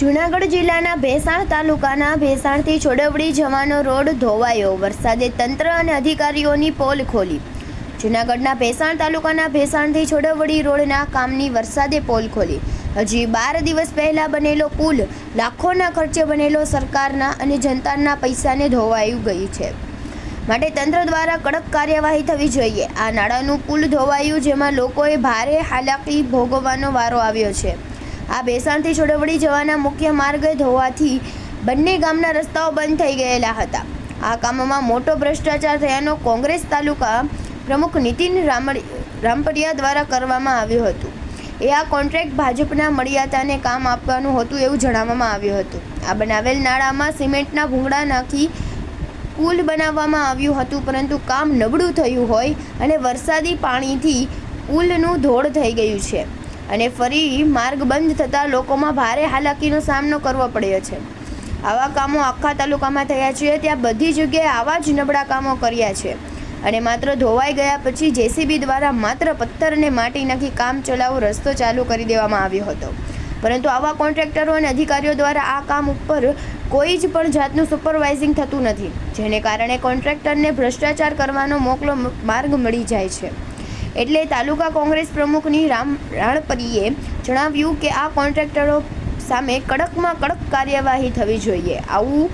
જૂનાગઢ જિલ્લાના ભેસાણ તાલુકાના ભેસાણથી છોડવડી જવાનો રોડ ધોવાયો। વરસાદે તંત્ર અને અધિકારીઓની પોલ ખોલી। જૂનાગઢના ભેસાણ તાલુકાના ભેસાણથી છોડવડી રોડના કામની વરસાદે પોલ ખોલી। હજી 12 દિવસ પહેલા બનેલો પુલ લાખોના ખર્ચે બનેલો સરકારના અને જનતાના પૈસાને ધોવાયું ગયું છે, માટે તંત્ર દ્વારા કડક કાર્યવાહી થવી જોઈએ। આ નાળાનું પુલ ધોવાયું, જેમાં લોકોએ ભારે હાલાકી ભોગવવાનો વારો આવ્યો છે। આ ભેસાણથી છોડવડી જવાના મુખ્ય માર્ગ ધોવાથી બંને ગામના રસ્તાઓ બંધ થઈ ગયેલા હતા। આ કામમાં મોટો ભ્રષ્ટાચાર થયાનો કોંગ્રેસ તાલુકા પ્રમુખ નીતિન રામપરિયા દ્વારા કરવામાં આવ્યું હતું। આ કોન્ટ્રાક્ટ ભાજપના મળિયાતાને કામ આપવાનું હતું એવું જણાવવામાં આવ્યું હતું। આ બનાવેલ નાળામાં સિમેન્ટના ભૂંગળા નાખી પુલ બનાવવામાં આવ્યું હતું, પરંતુ કામ નબળું થયું હોય અને વરસાદી પાણીથી પુલનું ધોળ થઈ ગયું છે અને ફરી માર્ગ બંધ થતાં લોકોમાં ભારે હાલાકીનો સામનો કરવો પડ્યો છે। આવા કામો આખા તાલુકામાં થયા છે, ત્યાં બધી જગ્યાએ આવા જ નબળા કામો કર્યા છે અને માત્ર ધોવાઈ ગયા પછી જેસીબી દ્વારા માત્ર પથ્થર અને માટી નાખી કામ ચલાવો રસ્તો ચાલુ કરી દેવામાં આવ્યો હતો, પરંતુ આવા કોન્ટ્રાક્ટરો અને અધિકારીઓ દ્વારા આ કામ ઉપર કોઈ જ પણ જાતનું સુપરવાઇઝિંગ થતું નથી, જેને કારણે કોન્ટ્રાક્ટરને ભ્રષ્ટાચાર કરવાનો મોકળો માર્ગ મળી જાય છે। એટલે તાલુકા કોંગ્રેસ પ્રમુખની રાણપરીએ જણાવ્યું કે આ કોન્ટ્રાક્ટરો સામે કડકમાં કડક કાર્યવાહી થવી જોઈએ। આવું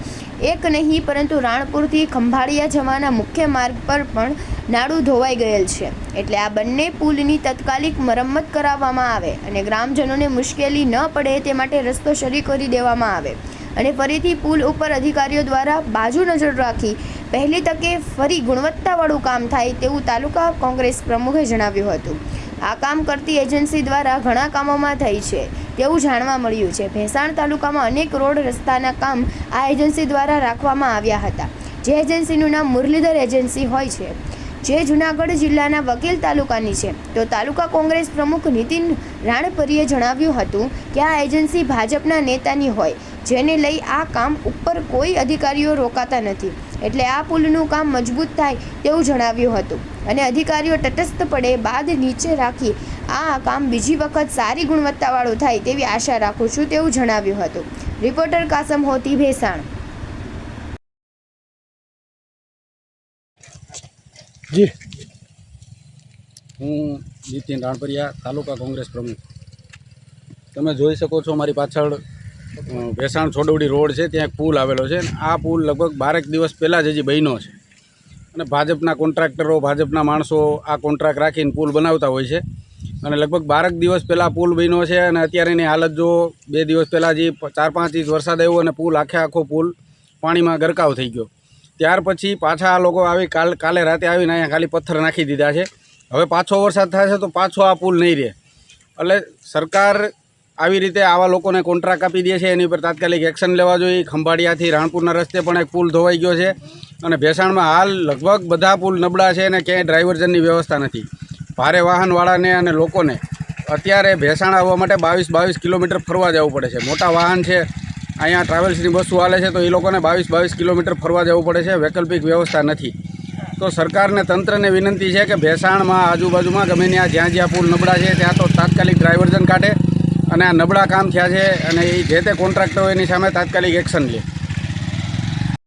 એક નહીં, પરંતુ રાણપુરથી ખંભાળિયા જવાના મુખ્ય માર્ગ પર પણ નાળું ધોવાઈ ગયેલ છે, એટલે આ બંને પુલની તાત્કાલિક મરમ્મત કરાવવામાં આવે અને ગ્રામજનોને મુશ્કેલી ન પડે તે માટે રસ્તો શરૂ કરી દેવામાં આવે અને ફરીથી પુલ ઉપર અધિકારીઓ દ્વારા બાજુ નજર રાખી પહેલી તકે ફરી ગુણવત્તાવાળું કામ થાય તેવું તાલુકા કોંગ્રેસ પ્રમુખે જણાવ્યું હતું। આ કામ કરતી એજન્સી દ્વારા ઘણા કામોમાં થઈ છે તેવું જાણવા મળ્યું છે। ભેસાણ તાલુકામાં અનેક રોડ રસ્તાના કામ આ એજન્સી દ્વારા રાખવામાં આવ્યા હતા, જે એજન્સીનું નામ મુરલીધર એજન્સી હોય છે, જે જૂનાગઢ જિલ્લાના વકીલ તાલુકાની છે। તો તાલુકા કોંગ્રેસ પ્રમુખ નીતિન રાણપરીએ જણાવ્યું હતું કે આ એજન્સી ભાજપના નેતાની હોય, જેને લઈ આ કામ ઉપર કોઈ અધિકારીઓ રોકાતા નથી, એટલે આ પુલનું કામ મજબૂત થાય તેવું જણાવ્યું હતું અને અધિકારીઓ તટસ્થ પડે બાદ નીચે રાખી આ કામ બીજી વખત સારી ગુણવત્તાવાળું થાય તેવી આશા રાખું છું તેવું જણાવ્યું હતું। રિપોર્ટર કાસમ હોતી, ભેસાણ। જી, હું નીતિન રાણપરિયા, તાલુકા કોંગ્રેસ પ્રમુખ। તમે જોઈ શકો છો મારી પાછળ ભેસાણ છોડવડી રોડ છે, ત્યાં એક પુલ આવેલો છે। આ પુલ લગભગ 12 દિવસ પહેલાં જ હજી બન્યો છે અને ભાજપના કોન્ટ્રાક્ટરો, ભાજપના માણસો આ કોન્ટ્રાક્ટ રાખીને પુલ બનાવતા હોય છે અને લગભગ 12 દિવસ પહેલાં પુલ બન્યો છે અને અત્યારે એની હાલત જો 2 દિવસ પહેલાં જે 4-5 ઇંચ વરસાદ આવ્યો અને પુલ આખો પુલ પાણીમાં ગરકાવ થઈ ગયો। ત્યાર પછી પાછા આ લોકો આવી કાલે રાતે આવીને અહીંયા ખાલી પથ્થર નાખી દીધા છે। હવે પાછો વરસાદ થશે તો પાછો આ પુલ નહીં રહે, એટલે સરકાર આવી રીતે આવા લોકોને કોન્ટ્રાક્ટ આપી દે છે, એની ઉપર તાત્કાલિક એક્શન લેવા જોઈએ। ખંભાળિયાથી રાણપુરના રસ્તે પણ એક પુલ ધોવાઈ ગયો છે અને ભેસાણમાં હાલ લગભગ બધા પુલ નબળા છે અને ક્યાંય ડ્રાઈવર્જનની વ્યવસ્થા નથી। ભારે વાહનવાળાને અને લોકોને અત્યારે ભેસાણ આવવા માટે 22 કિલોમીટર ફરવા જવું પડે છે। મોટા વાહન છે, અહીંયા ટ્રાવેલ્સની બસો હાલે છે, તો એ લોકોને 22 કિલોમીટર ફરવા જવું પડે છે, વૈકલ્પિક વ્યવસ્થા નથી। તો સરકારને, તંત્રને વિનંતી છે કે ભેસાણમાં આજુબાજુમાં ગમે જ્યાં પુલ નબળા છે ત્યાં તો તાત્કાલિક ડ્રાઈવર્જન કાઢે અને આ નબળા કામ થયા છે અને એ જે તે કોન્ટ્રાક્ટરો એની સામે તાત્કાલિક એક્શન લે।